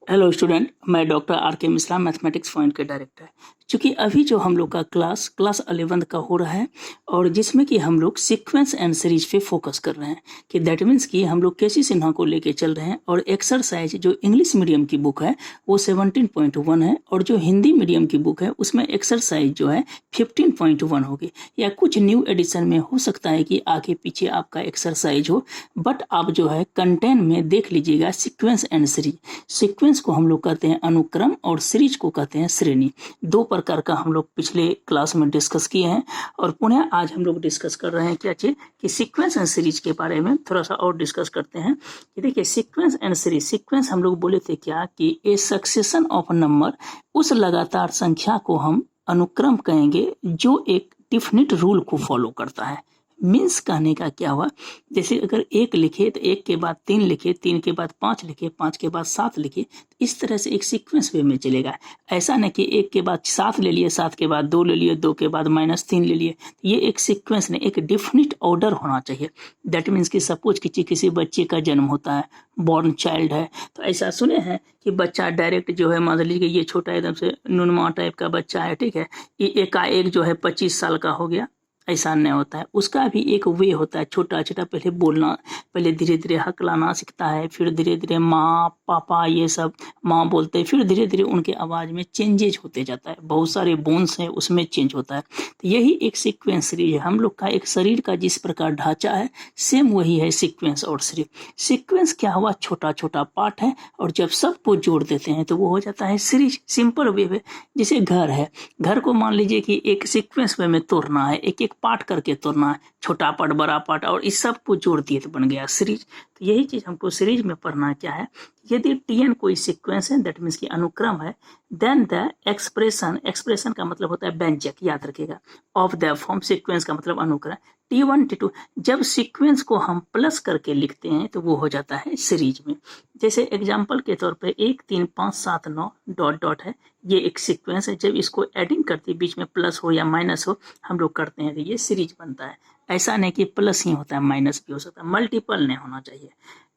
Hello student, मैं doctor R के Mishra, mathematics point के डायरेक्टर। चूँकि अभी जो हम लोग का क्लास 11th का हो रहा है और जिसमें कि हम लोग सीक्वेंस एंड सीरीज पे फोकस कर रहे हैं कि दैट मीन्स कि हम लोग केसी सिन्हा को लेके चल रहे हैं और एक्सरसाइज जो इंग्लिश मीडियम की बुक है वो 17.1 है और जो हिंदी मीडियम की बुक है उसमें एक्सरसाइज जो है 15.1 होगी। या कुछ न्यू एडिशन में हो सकता है कि आगे पीछे आपका एक्सरसाइज हो, बट आप जो है कंटेंट में देख लीजिएगा सीक्वेंस एंड सीरीज। सीक्वेंस को हम लोग कहते हैं अनुक्रम और सीरीज को कहते हैं श्रेणी। दो प्रकार का हम लोग पिछले क्लास में डिस्कस किए हैं और पुनः आज हम लोग डिस्कस कर रहे हैं क्या चीज कि सीक्वेंस एंड सीरीज के बारे में थोड़ा सा और डिस्कस करते हैं। कि देखिए सीक्वेंस एंड सीरीज, सीक्वेंस हम लोग बोले थे क्या कि ए सक्सेशन ऑफ नंबर, उस लगातार संख्या को हम अनुक्रम कहेंगे जो एक डिफिनिट रूल को फॉलो करता है। मीन्स कहने का क्या हुआ, जैसे अगर एक लिखे तो एक के बाद तीन लिखे, तीन के बाद पाँच लिखे, पाँच के बाद सात लिखे, तो इस तरह से एक सीक्वेंस वे में चलेगा। ऐसा नहीं कि एक के बाद सात ले लिए, सात के बाद दो ले लिए, दो के बाद -3 ले लिए। ये एक सीक्वेंस नहीं, एक डिफिनिट ऑर्डर होना चाहिए। दैट मीन्स कि सपोज किसी बच्चे का जन्म होता है, बॉर्न चाइल्ड है, तो ऐसा सुने हैं कि बच्चा डायरेक्ट जो है, मान लीजिए ये छोटा एकदम से नुनमा टाइप का बच्चा है, ठीक है, ये एकाएक जो है 25 साल का हो गया, ऐसा नहीं होता है। उसका भी एक वे होता है, छोटा छोटा पहले बोलना, पहले धीरे धीरे हकलाना सीखता है, फिर धीरे धीरे माँ पापा ये सब माँ बोलते हैं, फिर धीरे धीरे उनके आवाज़ में चेंजेज होते जाता है, बहुत सारे बोन्स हैं उसमें चेंज होता है। तो यही एक सीक्वेंस सीरीज है। हम लोग का एक शरीर का जिस प्रकार ढांचा है सेम वही है सीक्वेंस और सीरीज। सीक्वेंस क्या हुआ, छोटा छोटा पार्ट है और जब सबको जोड़ देते हैं तो वो हो जाता है सीरीज। सिंपल वे है, जैसे घर है, घर को मान लीजिए कि एक सीक्वेंस वे में तोड़ना है, एक एक पार्ट करके तोड़ना है, छोटा पार्ट बड़ा पार्ट, और इस सब को जोड़ दिए तो बन गया सीरीज। तो यही चीज हमको सीरीज में पढ़ना क्या है, यदि टीएन कोई सीक्वेंस है दैट मीन्स की अनुक्रम है, देन द एक्सप्रेशन, एक्सप्रेशन का मतलब होता है व्यंजक, याद रखिएगा, ऑफ द फॉर्म, सीक्वेंस का मतलब अनुक्रम, T1 T2, जब सीक्वेंस को हम प्लस करके लिखते हैं तो वो हो जाता है सीरीज में। जैसे एग्जांपल के तौर पे 1 3 5 7 9 डॉट डॉट है, ये एक सीक्वेंस है। जब इसको एडिंग करते हैं, बीच में प्लस हो या माइनस हो, हम लोग करते हैं तो ये सीरीज बनता है। ऐसा नहीं कि प्लस ही होता है, माइनस भी हो सकता है, मल्टीपल नहीं होना चाहिए।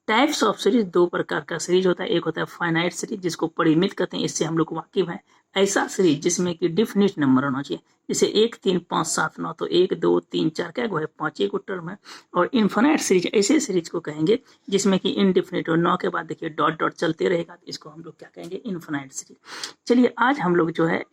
टाइप्स ऑफ सीरीज, दो प्रकार का सीरीज होता है। एक होता है फाइनाइट सीरीज जिसको परिमित कहते हैं, इससे हम लोग वाकिफ हैं। ऐसा सीरीज जिसमें कि डिफिनिट नंबर होना चाहिए, जैसे 1 3 5 7 9, तो 1 2 3 4 क्या है, 5 एक टर्म है। और इन्फिनिट सीरीज, ऐसे सीरीज को कहेंगे जिसमें कि इनडिफिनिट और 9 के बाद देखिए डॉट डॉट चलते रहेगा, तो इसको हम लोग क्या कहेंगे, इन्फिनिट सीरीज। चलिए आज हम लोग जो है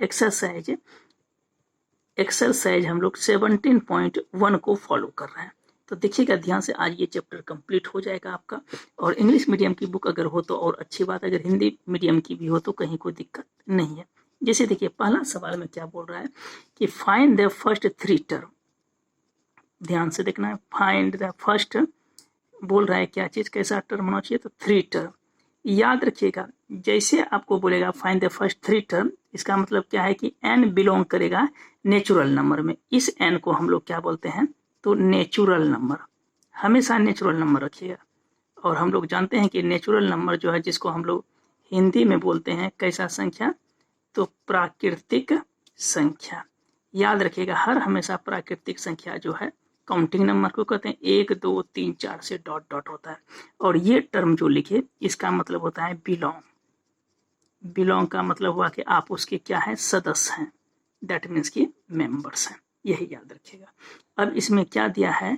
एक्सरसाइज हम लोग 17.1 को फॉलो कर रहे हैं। तो देखिएगा ध्यान से, आज ये चैप्टर कंप्लीट हो जाएगा आपका। और इंग्लिश मीडियम की बुक अगर हो तो और अच्छी बात, अगर हिंदी मीडियम की भी हो तो कहीं कोई दिक्कत नहीं है। जैसे देखिए पहला सवाल में क्या बोल रहा है कि फाइंड द फर्स्ट 3 टर्म। ध्यान से देखना है, फाइंड द फर्स्ट, बोल रहा है क्या चीज, कैसा टर्म होना चाहिए, तो 3 टर्म। याद रखिएगा, जैसे आपको बोलेगा फाइंड द फर्स्ट 3 टर्म, इसका मतलब क्या है कि n बिलोंग करेगा नेचुरल नंबर में। इस n को हम लोग क्या बोलते हैं, तो नेचुरल नंबर। हमेशा नेचुरल नंबर रखिएगा। और हम लोग जानते हैं कि नेचुरल नंबर जो है, जिसको हम लोग हिंदी में बोलते हैं कैसा संख्या, तो प्राकृतिक संख्या। याद रखिएगा, हर हमेशा प्राकृतिक संख्या जो है काउंटिंग नंबर को कहते हैं, 1 2 3 4 से डॉट डॉट होता है। और ये टर्म जो लिखे इसका मतलब होता है बिलोंग। बिलोंग का मतलब हुआ कि आप उसके क्या है, सदस्य हैं, दैट मीन्स की मेंबर्स हैं, यही याद रखिएगा। अब इसमें क्या दिया है,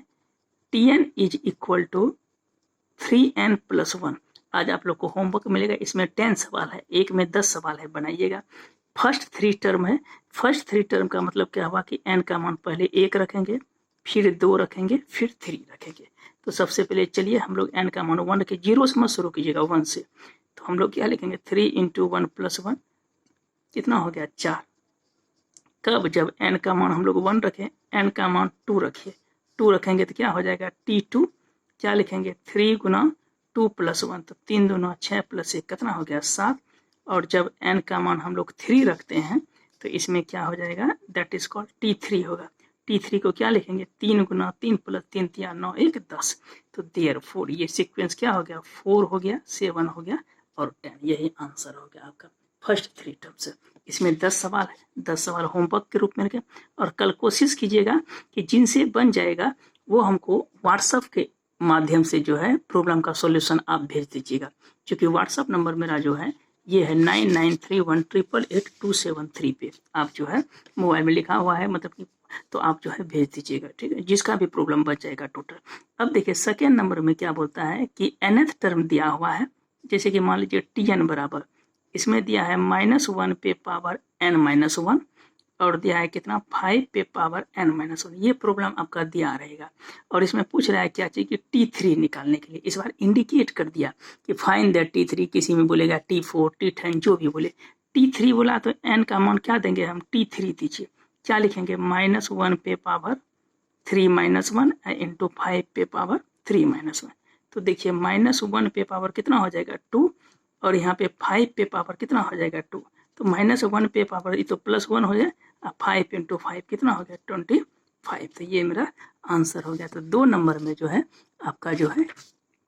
Tn is equal to 3n+1। आज आप लोग को होमवर्क मिलेगा, इसमें 10 सवाल है, एक में 10 सवाल है, बनाइएगा। फर्स्ट 3 टर्म है, फर्स्ट 3 टर्म का मतलब क्या हुआ कि n का मान पहले 1 रखेंगे, फिर 2 रखेंगे, फिर 3 रखेंगे। तो सबसे पहले चलिए हम लोग n का मान 1 रखें, 0 से मत शुरू कीजिएगा, 1 से। तो हम लोग क्या लिखेंगे, 3 × 1+1 कितना हो गया, 4। कब, जब n का मान हम लोग 1 रखें, n का मान 2 रखिए, 2 रखेंगे तो क्या हो जाएगा, T2 क्या लिखेंगे, 3 × 2+1, तो 3 दूना 6 + 1 कितना हो गया, 7। और जब n का मान हम लोग 3 रखते हैं तो इसमें क्या हो जाएगा, दैट इज कॉल्ड T3 होगा। T3 को क्या लिखेंगे, 3 × 3 + 3 3 9 1 10। तो देयरफॉर ये सीक्वेंस क्या हो गया, 4 हो गया, 7 हो गया और 10। यही आंसर हो गया आपका फर्स्ट 3 टर्म से। इसमें 10 सवाल है, 10 सवाल होमवर्क के रूप में रखें। और कल कोशिश कीजिएगा कि जिनसे बन जाएगा वो हमको व्हाट्सएप के माध्यम से जो है प्रॉब्लम का सॉल्यूशन आप भेज दीजिएगा, क्योंकि व्हाट्सएप नंबर मेरा जो है ये है 9931888273 पे आप जो है मोबाइल में लिखा हुआ है, मतलब कि तो आप जो है भेज दीजिएगा, ठीक है, जिसका भी प्रॉब्लम बच जाएगा टोटल। अब देखिए सेकेंड नंबर में क्या बोलता है कि nth टर्म दिया हुआ है, जैसे कि मान लीजिए tn बराबर, इसमें दिया है -1 पे पावर n-1 और दिया है कितना 5 पे पावर n-1। ये प्रॉब्लम आपका दिया रहेगा और इसमें पूछ रहा है क्या चाहिए कि t3 निकालने के लिए। इस बार इंडिकेट कर दिया कि फाइंड दैट t3, किसी में बोलेगा t4 t10 जो भी बोले, t3 बोला तो n का मान क्या देंगे हम, t3 दीजिए, क्या लिखेंगे -1 पे पावर 3-1 इंटू 5 पे पावर 3-1। तो देखिए -1 पे पावर कितना हो जाएगा 2 और यहाँ पे 5 पे पावर कितना हो जाएगा 2, तो -1 पे पावर ये तो +1 हो जाए, 5 इंटू 5 कितना हो गया 25। तो ये मेरा आंसर हो गया। तो 2 नंबर में जो है आपका जो है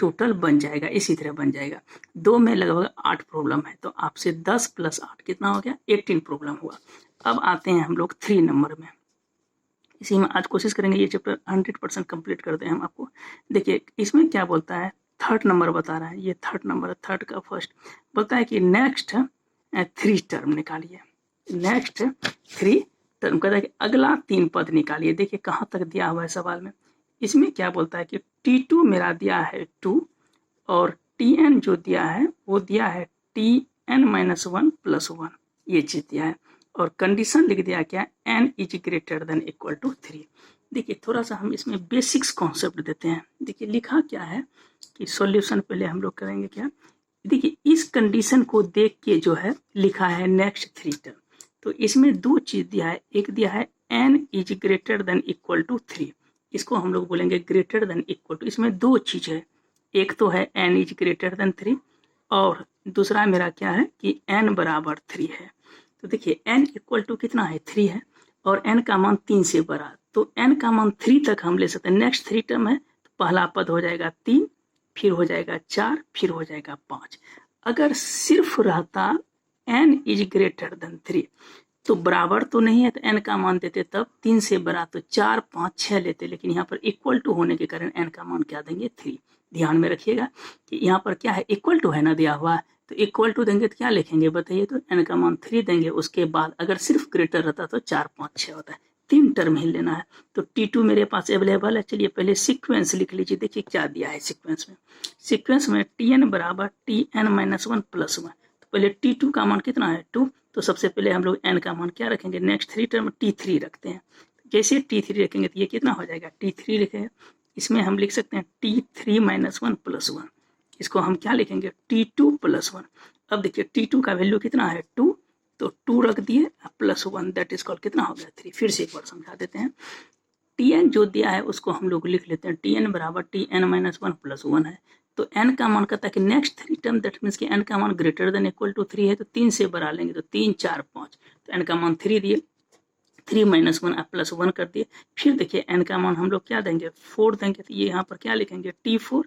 टोटल बन जाएगा, इसी तरह बन जाएगा। 2 में लगभग 8 प्रॉब्लम है, तो आपसे 10 + 8 कितना हो गया 18 प्रॉब्लम हुआ। अब आते हैं हम लोग 3 नंबर में। इसी में आज कोशिश करेंगे ये चैप्टर 100% कंप्लीट कर दें हम आपको। देखिए इसमें क्या बोलता है, थर्ड नंबर बता रहा है, ये थर्ड नंबर, थर्ड का फर्स्ट बोलता है कि नेक्स्ट 3 टर्म निकालिए। नेक्स्ट 3 टर्म कहता है कि अगला 3 पद निकालिए। देखिए कहाँ तक दिया हुआ है सवाल में। इसमें क्या बोलता है कि t2 मेरा दिया है 2 और tn जो दिया है वो दिया है tn-1 + 1, ये चीज दिया है और कंडीशन लिख दिया क्या, n = 3। देखिए थोड़ा सा हम इसमें बेसिक्स कॉन्सेप्ट देते हैं। देखिए लिखा क्या है कि सॉल्यूशन पहले हम लोग करेंगे क्या, देखिए इस कंडीशन को देख के जो है लिखा है नेक्स्ट 3 टर्म। तो इसमें 2 चीज दिया है, एक दिया है n = 3, इसको हम लोग बोलेंगे ग्रेटर देन इक्वल टू। इसमें 2 चीज है, एक तो है n = 3 और दूसरा मेरा क्या है कि n = 3 है। तो देखिए n = कितना है 3 है और n का मान 3 से बड़ा, तो n का मान 3 तक हम ले सकते हैं। नेक्स्ट 3 टर्म है तो पहला पद हो जाएगा 3, फिर हो जाएगा 4, फिर हो जाएगा 5। अगर सिर्फ रहता n = 3 तो बराबर तो नहीं है तो n का मान देते, तब 3 से बड़ा तो 4, 5, 6 लेते, लेकिन यहाँ पर इक्वल टू होने के कारण n का मान क्या देंगे 3। ध्यान में रखिएगा कि यहाँ पर क्या है इक्वल टू है ना दिया हुआ, तो इक्वल टू देंगे तो क्या लिखेंगे बताइए, तो n का मान 3 देंगे। उसके बाद अगर सिर्फ ग्रेटर रहता तो 4, 5, 6 होता है, 3 टर्म ही लेना है। तो T2 मेरे पास अवेलेबल है। चलिए पहले सीक्वेंस लिख लीजिए। देखिए क्या दिया है सीक्वेंस में, सीक्वेंस में tn = tn-1 + 1। तो पहले T2 का मान कितना है 2, तो सबसे पहले हम लोग n का मान क्या रखेंगे, नेक्स्ट 3 टर्म t3 रखते हैं। जैसे t3 रखेंगे तो ये कितना हो जाएगा t3 लिखेंगे, इसमें हम लिख सकते हैं t3-1 + 1, इसको हम क्या लिखेंगे t2 + 1। अब देखिए t2 का वैल्यू कितना है 2, तो 2 रख दिए +1, दैट इज कॉल्ड कितना हो गया 3। फिर से एक बार समझा देते हैं, tn जो दिया है उसको हम लोग लिख लेते हैं tn = tn-1 + 1 है। तो n का मान कहता है कि नेक्स्ट 3 टर्म, दैट मीन्स कि n का मान ग्रेटर देन इक्वल टू 3 है, तो 3 से बढ़ा लेंगे तो 3, 4, 5, तो n का मान 3 दिए, 3-1 + 1 कर दिए। फिर देखिए n का मान हम लोग क्या देंगे 4 देंगे, तो ये यहाँ पर क्या लिखेंगे t4,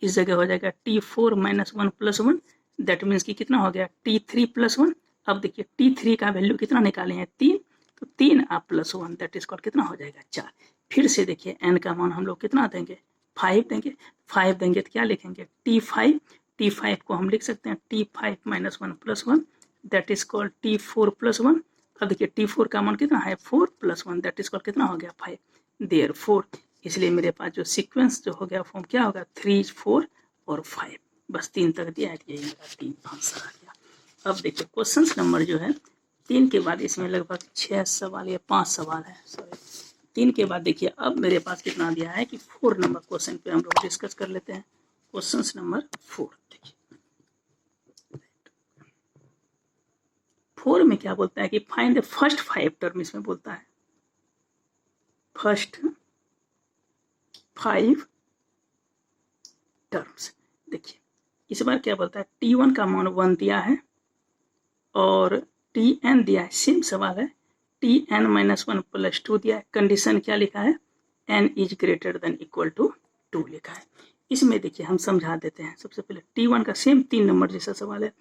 इस जगह हो जाएगा t4-1 + 1, दैट मीन्स कि कितना हो गया t3 + 1। अब देखिए t3 का वैल्यू कितना निकाले हैं 3, तो 3 +1, दैट इज कॉल्ड कितना हो जाएगा 4। फिर से देखिए n का मान हम लोग कितना देंगे 5 देंगे, 5 देंगे तो क्या लिखेंगे t5, t5 को हम लिख सकते हैं t5-1 + 1, that is called t4 + 1। अब देखिए t4 का मान कितना है 4 + 1, दैट इज कॉल्ड कितना हो गया 5, देयरफॉर इसलिए मेरे पास जो सीक्वेंस जो हो गया फॉर्म क्या होगा 3, 4 और 5, बस 3 तक दिया है, यही मेरा 3 आंसर आ गया। अब देखिए क्वेश्चन नंबर जो है 3 के बाद इसमें लगभग 6 सवाल या 5 सवाल है, सॉरी 3 के बाद देखिए अब मेरे पास कितना दिया है कि 4 नंबर क्वेश्चन पे हम लोग डिस्कस कर लेते हैं। क्वेश्चन नंबर 4 देखिए 4 में क्या बोलता है कि फाइंड द फर्स्ट 5 टर्म, इसमें बोलता है फर्स्ट 5 टर्म्स। देखिए इस बार क्या बोलता है t1 का मान 1 दिया है और tn दिया है, सेम सवाल है, tn-1 + 2 दिया है। कंडीशन क्या लिखा है n > 2 लिखा है। इसमें देखिए हम समझा देते हैं। सबसे पहले t1 का सेम 3 नंबर जैसा सवाल है,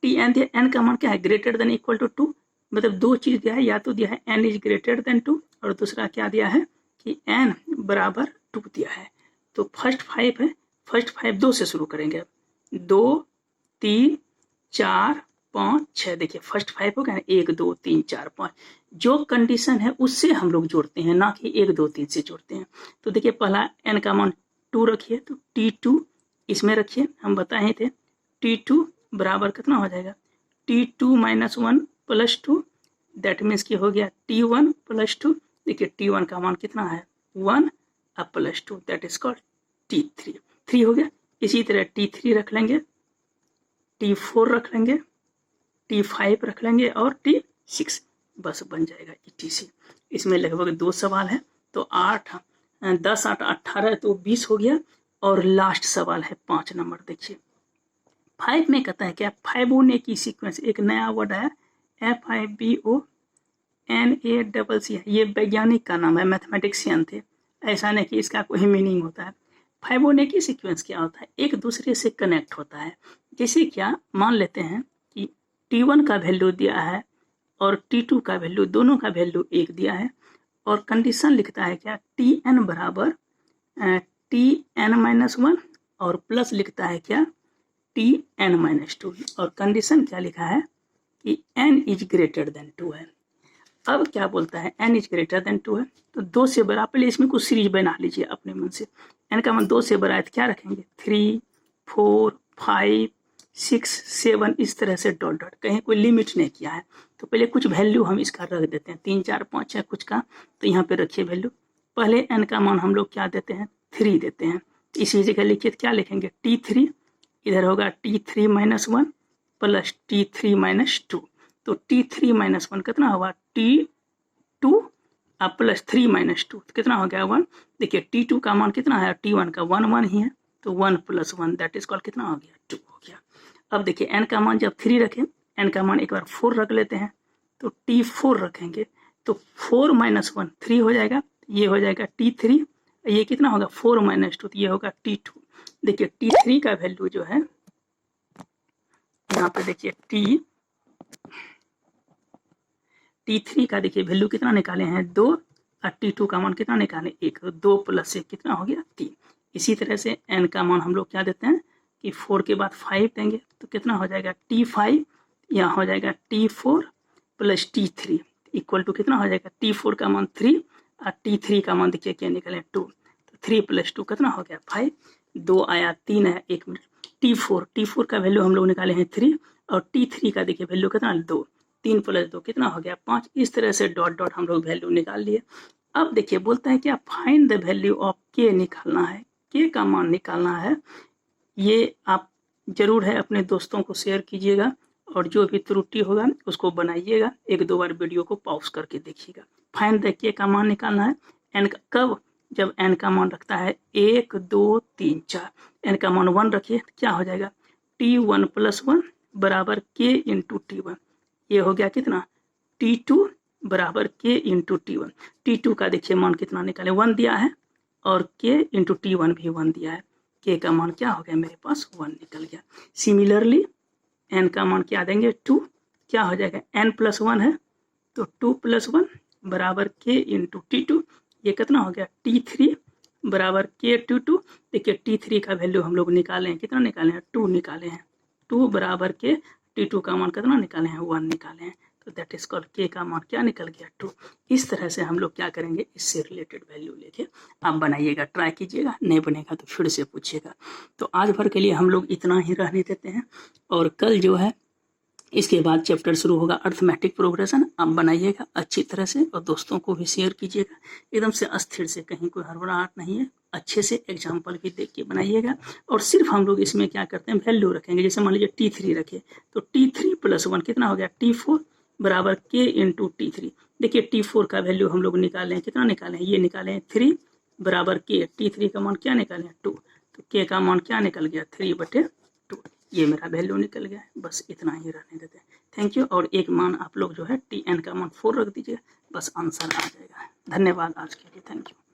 tn दिया, n का मान क्या है > 2, मतलब 2 चीज दिया है, या तो दिया है n > 2 और दूसरा क्या दिया है कि n = 2 दिया है। तो फर्स्ट 5 है, फर्स्ट 5 2 से शुरू करेंगे, 2, 3, 4 5 6, देखिए फर्स्ट 5 हो गया ना, 1 2 3 4 5, जो कंडीशन है उससे हम लोग जोड़ते हैं, ना कि 1 2 3 से जोड़ते हैं। तो देखिए पहला n का मान 2 रखिए, तो T2 इसमें रखिए, हम बताए थे T2 बराबर कितना हो जाएगा, T2 - 1 + 2, दैट मीन्स कि हो गया T1 + 2। देखिए T1 का मान कितना है 1 + 2, दैट इज कॉल्ड T3, 3 हो गया। इसी तरह T3 रख लेंगे, T4 रख लेंगे, T5 रख लेंगे और T6, बस बन जाएगा ETC। इसमें लगभग 2 सवाल है, तो 8 10 8 18 तो 20 हो गया। और लास्ट सवाल है 5 नंबर, देखिए 5 में कहता है क्या, फाइबोनेची की सीक्वेंस, एक नया वर्ड है FIBONACC, ये वैज्ञानिक का नाम है, मैथमेटिशियन थे, ऐसा नहीं कि इसका कोई मीनिंग होता है। फाइबोनेची सीक्वेंस क्या होता है, एक दूसरे से कनेक्ट होता है। जैसे क्या मान लेते हैं कि T1 का वैल्यू दिया है और T2 का वैल्यू, दोनों का वैल्यू 1 दिया है, और कंडीशन लिखता है क्या, Tn बराबर Tn - 1 और प्लस लिखता है क्या Tn - 2, और कंडीशन क्या लिखा है कि n इज ग्रेटर देन 2 है। अब क्या बोलता है, n इज ग्रेटर देन 2 है, तो 2 से बड़ा, पहले इसमें कुछ सीरीज बना लीजिए अपने मन से। n का मान 2 से बड़ा है तो क्या रखेंगे, 3 4 5 6 7, इस तरह से डॉट डॉट, कहीं कोई लिमिट नहीं किया है। तो पहले कुछ वैल्यू हम इसका रख देते हैं, 3 4 5 है कुछ का, तो यहाँ पे रखिए वैल्यू। पहले n का मान हम लोग क्या देते हैं, 3 देते हैं, तो इसी जगह लिखिए, क्या लिखेंगे T3, इधर होगा T3 - 1 + T3 - 2, तो T3 - 1 कितना होगा, T2 + 3 - 2, कितना हो गया 1। देखिए T2 का मान कितना है, T1 का 1 1 ही है, तो 1 + 1 दैट इज कॉल्ड कितना हो गया 2 हो गया। अब देखिए n का मान जब 3 रखें, n का मान एक बार 4 रख लेते हैं, तो T4 रखेंगे, तो 4 - 1 3 हो जाएगा, ये हो जाएगा T3, ये कितना होगा 4 - 2, तो ये होगा T2। देखिए T3 का वैल्यू जो है यहाँ पे, देखिए T3 का देखिए वैल्यू कितना निकाले हैं 2, और T2 का मान कितना निकाले 1, तो 2 + 1 कितना हो गया 3। इसी तरह से n का मान हम लोग क्या देते हैं कि 4 के बाद 5 देंगे, तो कितना हो जाएगा T5, यहाँ हो जाएगा T4 + T3 इक्वल टू कितना हो जाएगा, T4 का मान 3 और T3 का मान देखिए क्या निकले 2, तो 3 + 2 कितना हो गया 5, 2 आया 3 है, 1 मिनट। T4 का वैल्यू हम लोग निकाले हैं 3, और T3 का देखिए वैल्यू कितना 2, 3 + 2 कितना हो गया 5, इस तरह से डॉट डॉट हम लोग वैल्यू निकाल लिए। अब देखिए बोलता है क्या, find the value of k निकालना है, k का मान निकालना है। ये आप जरूर है अपने दोस्तों को शेयर कीजिएगा, और जो भी त्रुटि होगा उसको बनाइएगा, 1 2 बार वीडियो को पॉज करके देखिएगा। फाइंड द k का मान निकालना है, n कब, जब n का मान रखता है 1 2 3 4, n का मान 1 रखिए, क्या हो जाएगा T1 + 1 बराबर k × T1, ये हो गया कितना T2 बराबर k × T1। T2 का देखिए मान कितना निकाले 1 दिया है, और k × T1 भी 1 दिया है, k का मान क्या हो गया मेरे पास 1 निकल गया। सिमिलरली n का मान क्या देंगे 2, क्या हो जाएगा n + 1 है, तो 2 + 1 बराबर k × T2, ये कितना हो गया T3 बराबर k × 2। देखिए T3 का वैल्यू हम लोग निकाले हैं, कितना निकाले हैं 2 निकाले हैं, 2 बराबर k, T2 का मान कितना निकाले हैं 1 निकाले हैं, तो दैट इज कॉल्ड k का मान क्या निकल गया 2। इस तरह से हम लोग क्या करेंगे, इससे रिलेटेड वैल्यू लेके आप बनाइएगा, ट्राई कीजिएगा, नहीं बनेगा तो फिर से पूछिएगा। तो आज भर के लिए हम लोग इतना ही रहने देते हैं, और कल जो है इसके बाद चैप्टर शुरू होगा अर्थमेटिक प्रोग्रेशन, आप बनाइएगा अच्छी तरह से, और दोस्तों को भी शेयर कीजिएगा, एकदम से अस्थिर से, कहीं कोई हड़बड़ाहट नहीं है, अच्छे से एग्जाम्पल भी देख के बनाइएगा। और सिर्फ हम लोग इसमें क्या करते हैं, वैल्यू रखेंगे, जैसे मान लीजिए T3 रखे, तो T3 + 1 कितना हो गया T4 बराबर k × T3। देखिए T4 का वैल्यू हम लोग निकाले हैं, कितना निकाले हैं, ये निकाले हैं 3 बराबर k, T3 का मान क्या निकाले हैं 2, तो k का मान क्या निकल गया 3/2, ये मेरा वैल्यू निकल गया है। बस इतना ही रहने देते हैं, थैंक यू। और एक मान आप लोग जो है Tn का मान 4 रख दीजिए, बस आंसर आ जाएगा। धन्यवाद आज के लिए, थैंक यू।